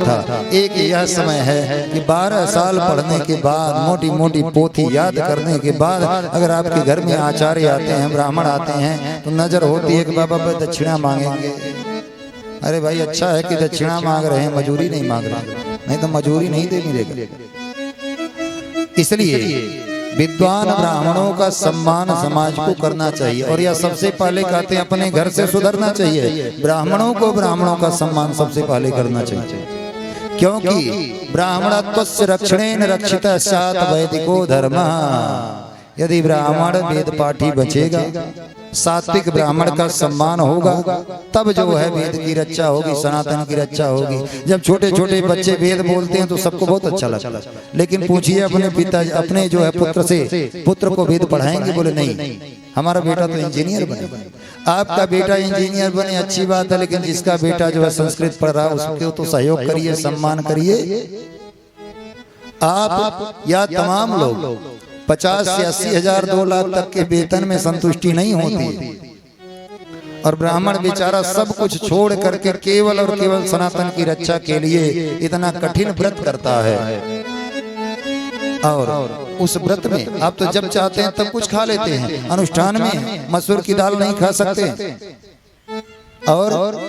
था। एक यह समय है कि 12 साल पढ़ने के बाद, मोटी मोटी पोथी याद करने के बाद अगर आपके घर में आचार्य आते हैं, ब्राह्मण आते हैं, तो नजर होती है कि बाबा दक्षिणा मांगेंगे। अरे भाई अच्छा है कि दक्षिणा मांग रहे हैं, मजूरी नहीं मांग रहे, नहीं तो मजूरी नहीं दे मिलेगा। इसलिए विद्वान ब्राह्मणों का सम्मान समाज को करना चाहिए, और यह सबसे पहले कहते हैं अपने घर से सुधरना चाहिए। ब्राह्मणों को ब्राह्मणों का सम्मान सबसे पहले करना चाहिए, क्योंकि ब्राह्मणत्वस्य रक्षणेन रक्षितः स्यात् वैदिको धर्मः। यदि ब्राह्मण वेद पाठी बचेगा, सात्विक ब्राह्मण का सम्मान होगा, तब जो है वेद की रक्षा होगी, सनातन की रक्षा होगी। जब छोटे छोटे बच्चे वेद बोलते हैं तो सबको बहुत अच्छा लगता है, लेकिन पूछिए अपने पिता, अपने जो है पुत्र से, पुत्र को वेद पढ़ाएंगे? बोले नहीं, हमारा बेटा तो इंजीनियर बने। आपका बेटा इंजीनियर बने अच्छी बात है, लेकिन जिसका बेटा जो है संस्कृत पढ़ रहा है उसको तो सहयोग करिए, सम्मान करिए। आप या तमाम लोग 50 से 80 हजार 2 लाख तक के वेतन में संतुष्टि नहीं होती, और ब्राह्मण बेचारा सब कुछ छोड़ करके केवल और केवल सनातन की रक्षा के लिए इतना कठिन व्रत करता है। और उस व्रत में आप तो जब चाहते हैं तब कुछ खा लेते हैं, अनुष्ठान में मसूर की दाल नहीं खा सकते, और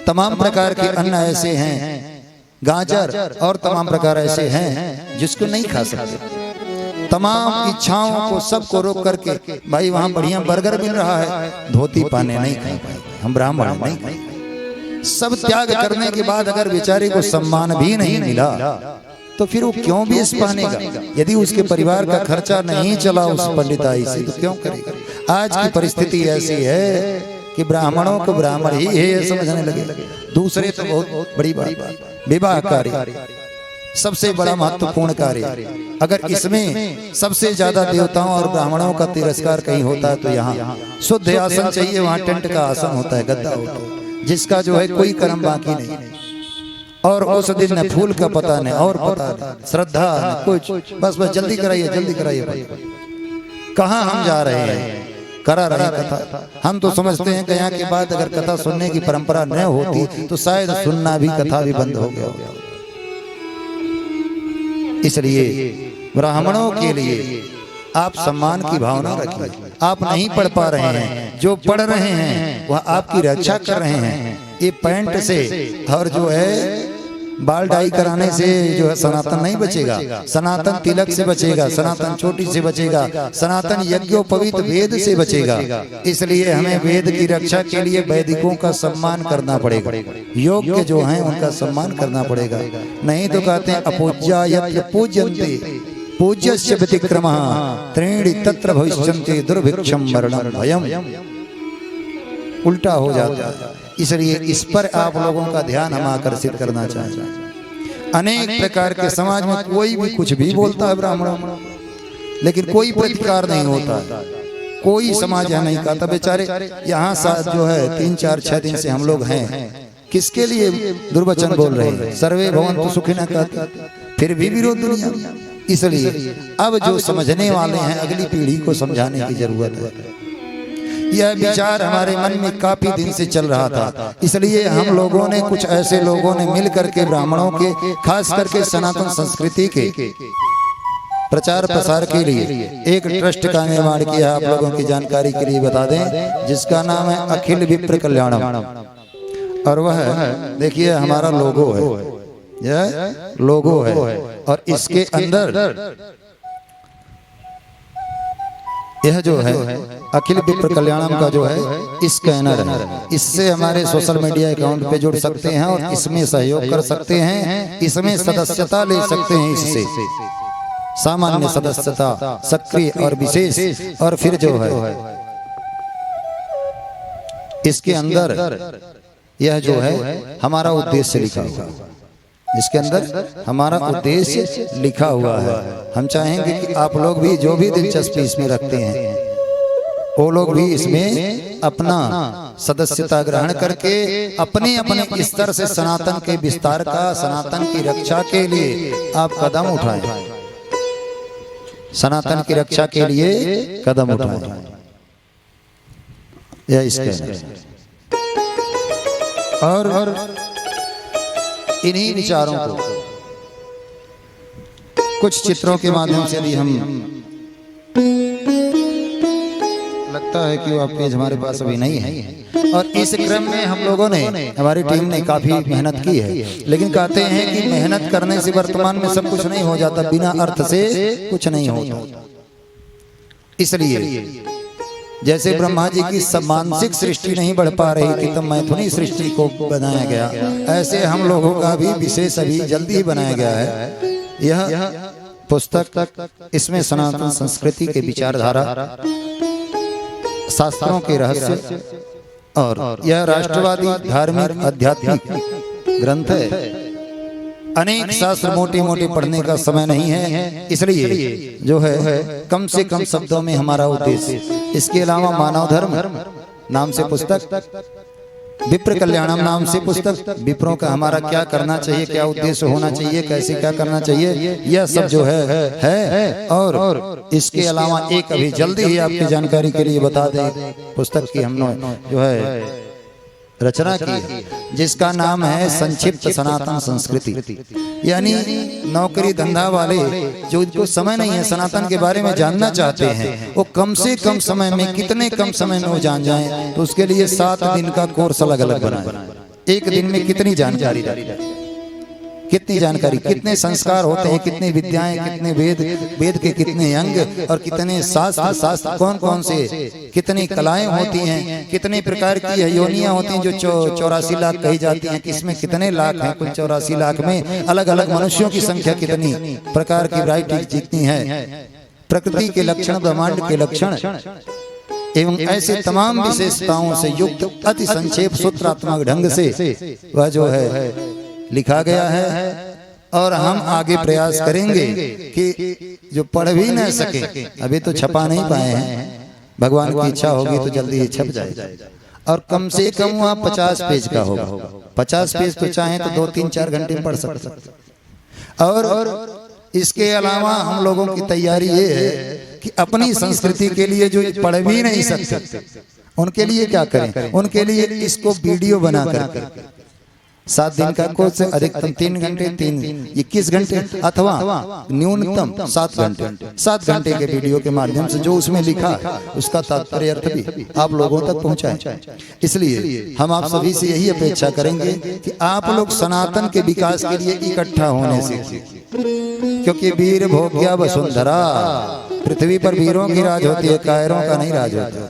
तमाम प्रकार के अन्न ऐसे हैं, गाजर और तमाम प्रकार ऐसे हैं जिसको नहीं खा सकते। तमाम इच्छाओं को सबको रोक करके, भाई वहां बढ़िया बर्गर मिल रहा है, धोती पाने नहीं खाए, हम ब्राह्मण नहीं खाए। सब त्याग करने के बाद अगर बेचारे को सम्मान भी नहीं मिला तो फिर वो क्यों भी इस पानेगा? यदि उसके परिवार का खर्चा नहीं चला उस पंडिताई से तो क्यों करेगा? आज की परिस्थिति ऐसी है कि ब्राह्मणों को ब्राह्मण ही है समझने लगे, दूसरे तो बहुत बड़ी बात। विवाह कार्य सबसे बड़ा महत्वपूर्ण कार्य, अगर इसमें सबसे ज्यादा देवताओं और ब्राह्मणों का तिरस्कार कहीं होता है तो यहाँ शुद्ध आसन चाहिए, वहाँ टेंट का आसन होता है, गद्दा होता है, जिसका जो है कोई कर्म बाकी नहीं, और उस दिन न फूल का पता नहीं और पता नहीं, श्रद्धा न कुछ, बस जल्दी कराइए जल्दी कराइए। कहाँ हम जा रहे हैं? करा रहे कथा। हम तो समझते हैं कि यहाँ के बाद अगर कथा सुनने की परंपरा न होती तो शायद सुनना भी, कथा भी बंद हो गया होगा। इसलिए ब्राह्मणों के लिए आप सम्मान की भावना रखिए। आप नहीं पढ़ पा रहे हैं, जो पढ़ रहे हैं वह आपकी रक्षा कर रहे हैं। ये पैंट से और जो है बाल डाई कराने से जो है सनातन नहीं बचेगा, सनातन तिलक से बचेगा, सनातन चोटी से बचेगा, सनातन यज्ञोपवीत वेद से बचेगा। इसलिए हमें वेद की रक्षा के लिए वैदिकों का सम्मान करना पड़ेगा, योग्य जो हैं उनका सम्मान करना पड़ेगा। नहीं तो कहते हैं अपूज्या यत्र पूज्यन्ते पूज्यस्य व्यतिक्रमः त्रीणि तत्र भविष्यन्ति दुर्भिक्षं मरणं भयम्। उल्टा हो जाता है। इसलिए इस पर आप लोगों का ध्यान हम आकर्षित करना चाहते। अनेक प्रकार के समाज में कोई भी कुछ भी बोलता है ब्राह्मणों, लेकिन कोई प्रतिकार नहीं होता, कोई समाज यहाँ नहीं कहता। बेचारे यहाँ साथ जो है 3, 4, 6 दिन से हम लोग हैं, किसके लिए दुर्वचन बोल रहे हैं? सर्वे भवन्तु सुखिनः कहते, फिर भी विरोध दुनिया। इसलिए अब जो समझने वाले हैं अगली पीढ़ी को समझाने की जरूरत है। यह विचार हमारे मन में काफी दिन से चल रहा था, इसलिए हम लोगों ने, कुछ ऐसे लोगों ने मिल करके ब्राह्मणों के, खास करके सनातन संस्कृति के प्रचार प्रसार के लिए एक ट्रस्ट का निर्माण किया। आप लोगों की जानकारी के लिए बता दें, जिसका नाम है अखिल विप्र कल्याणम। और वह देखिए हमारा लोगो है, यह लोगो है, और इसके अंदर यह जो है अखिल विप्र कल्याणम का जो है स्कैनर है। इससे हमारे सोशल मीडिया अकाउंट पे जुड़ सकते हैं और इसमें सहयोग कर सकते हैं, इसमें सदस्यता ले सकते हैं। इससे सामान्य सदस्यता, सक्रिय और विशेष, और फिर जो है इसके अंदर यह जो है हमारा उद्देश्य लिखा हुआ है, इसके अंदर हमारा उद्देश्य लिखा हुआ है। हम चाहेंगे कि आप लोग भी जो भी दिलचस्पी इसमें रखते हैं वो लोग भी इसमें अपना सदस्यता ग्रहण करके अपने अपने स्तर से सनातन के विस्तार का, सनातन की रक्षा के लिए आप कदम उठाएं, सनातन की रक्षा के लिए कदम उठाएं। यह इसके और इन्हीं विचारों को कुछ चित्रों के माध्यम से भी हम, लगता है कि वो पेज हमारे पास अभी नहीं है, और इस क्रम में हम लोगों ने, हमारी टीम ने काफी मेहनत की है, लेकिन कहते हैं कि मेहनत करने से वर्तमान में सब कुछ नहीं हो जाता, बिना अर्थ से कुछ नहीं होता। इसलिए जैसे ब्रह्मा जी की सब मानसिक सृष्टि नहीं बढ़ पा रही थी तब मैथुनी सृष्टि को बनाया गया, ऐसे हम लोगों का भी विशेष अभी जल्दी ही बनाया गया है। यह पुस्तक, इसमें सनातन संस्कृति के विचारधारा, शास्त्रों के रहस्य और यह राष्ट्रवादी धार्मिक आध्यात्मिक ग्रंथ है। अनेक शास्त्र मोटे मोटे पढ़ने का समय नहीं है, इसलिए जो है कम से कम शब्दों में हमारा उद्देश्य। इसके अलावा मानव धर्म नाम से पुस्तक, विप्र कल्याणम नाम से पुस्तक, विप्रों का हमारा क्या करना चाहिए, क्या उद्देश्य होना चाहिए, कैसे क्या करना चाहिए, यह सब जो है। और इसके अलावा एक अभी जल्दी ही आपकी जानकारी के लिए बता दें, पुस्तक की हमने जो है रचना की है, जिसका नाम है संक्षिप्त सनातन संस्कृति। यानी नौकरी धंधा वाले जो इनको समय नहीं है सनातन के बारे में जानना चाहते हैं, वो कम से कम समय में, कितने कम समय में वो जान जाएं, तो उसके लिए 7 दिन का कोर्स अलग अलग बनाए। एक दिन में कितनी जानकारी, कितनी जानकारी, कितने संस्कार होते हैं, कितनी विद्याएं, कितने वेद के कितने अंग और कितने शास्त्र कौन कौन से, कितनी कलाएं होती हैं, कितने प्रकार की योनियां होती हैं जो 84 लाख कही जाती हैं, किसमें कितने लाख हैं, कुल 84 लाख में अलग अलग मनुष्यों की संख्या कितनी प्रकार की वैरायटी जितनी है, प्रकृति के लक्षण, ब्रह्मांड के लक्षण एवं ऐसे तमाम विशेषताओं से युक्त अति संक्षेप सूत्रात्मक ढंग से वह जो है लिखा गया है। और हम आगे प्रयास करेंगे कि जो पढ़ भी न सके, अभी तो छपा नहीं पाए हैं, भगवान की इच्छा होगी तो जल्दी ही छप जाएगा, और कम से कम वहाँ 50 पेज का होगा। 50 पेज तो चाहे तो 2-3-4 घंटे में पढ़ सकते। और इसके अलावा हम लोगों की तैयारी ये है कि अपनी संस्कृति के लिए जो पढ़ भी नहीं सकते उनके लिए क्या करें, उनके लिए इसको वीडियो बना कर 7 दिन का कोर्स, अधिकतम 3 घंटे, 21 घंटे अथवा न्यूनतम 7 घंटे, 7 घंटे के वीडियो के माध्यम से जो उसमें लिखा उसका तात्पर्य अर्थ भी आप लोगों तक पहुंचाएं। इसलिए हम आप सभी से यही अपेक्षा करेंगे कि आप लोग सनातन के विकास के लिए इकट्ठा होने से, क्योंकि वीर भोग्या वसुंधरा, पृथ्वी पर वीरों की राज होती है, कायरों का नहीं राज होता।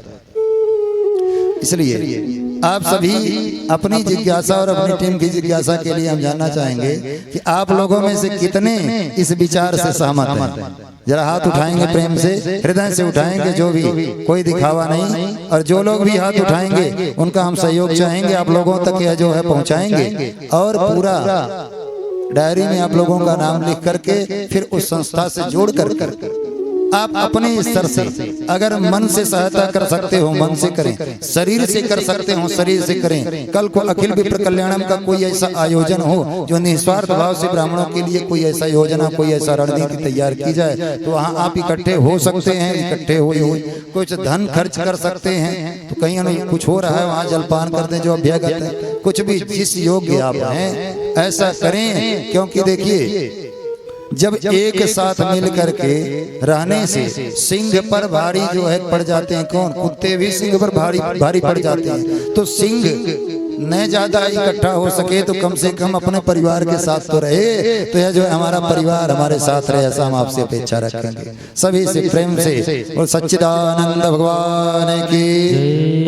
इसलिए आप सभी अपनी जिज्ञासा और अपनी टीम की जिज्ञासा के लिए हम जानना चाहेंगे कि आप लोगों में से कितने इस विचार से सहमत हैं। जरा हाथ उठाएंगे, प्रेम से, हृदय से उठाएंगे, जो भी, कोई दिखावा नहीं। और जो लोग भी हाथ उठाएंगे उनका हम सहयोग चाहेंगे, आप लोगों तक यह जो है पहुंचाएंगे। और पूरा डायरी में आप लोगों का नाम लिख करके फिर उस संस्था से जोड़ कर आप अपने स्तर से अगर मन से सहायता कर सकते हो मन से करें, शरीर से कर सकते हो शरीर से करें। कल को अखिल विप्र कल्याणम का कोई ऐसा आयोजन हो जो निस्वार्थ भाव से ब्राह्मणों के लिए कोई ऐसा योजना, कोई ऐसा रणनीति तैयार की जाए, तो वहाँ आप इकट्ठे हो सकते हैं। इकट्ठे हुए कुछ धन खर्च कर सकते हैं, तो कहीं कुछ हो रहा है वहाँ जलपान कर दें जो अभ्यागत है, कुछ भी जिस योग्य आप हैं ऐसा करें। क्योंकि देखिए, जब एक साथ मिल करके रहने से सिंह पर भारी जो है पड़ जाते हैं, कौन, कुत्ते भी सिंह पर भारी पड़ जाते हैं। तो सिंह न ज्यादा इकट्ठा हो सके तो कम से कम अपने परिवार के साथ तो रहे। तो यह जो है हमारा परिवार हमारे साथ रहे, ऐसा हम आपसे अपेक्षा रखेंगे। सभी से प्रेम से और सच्चिदानंद भगवान की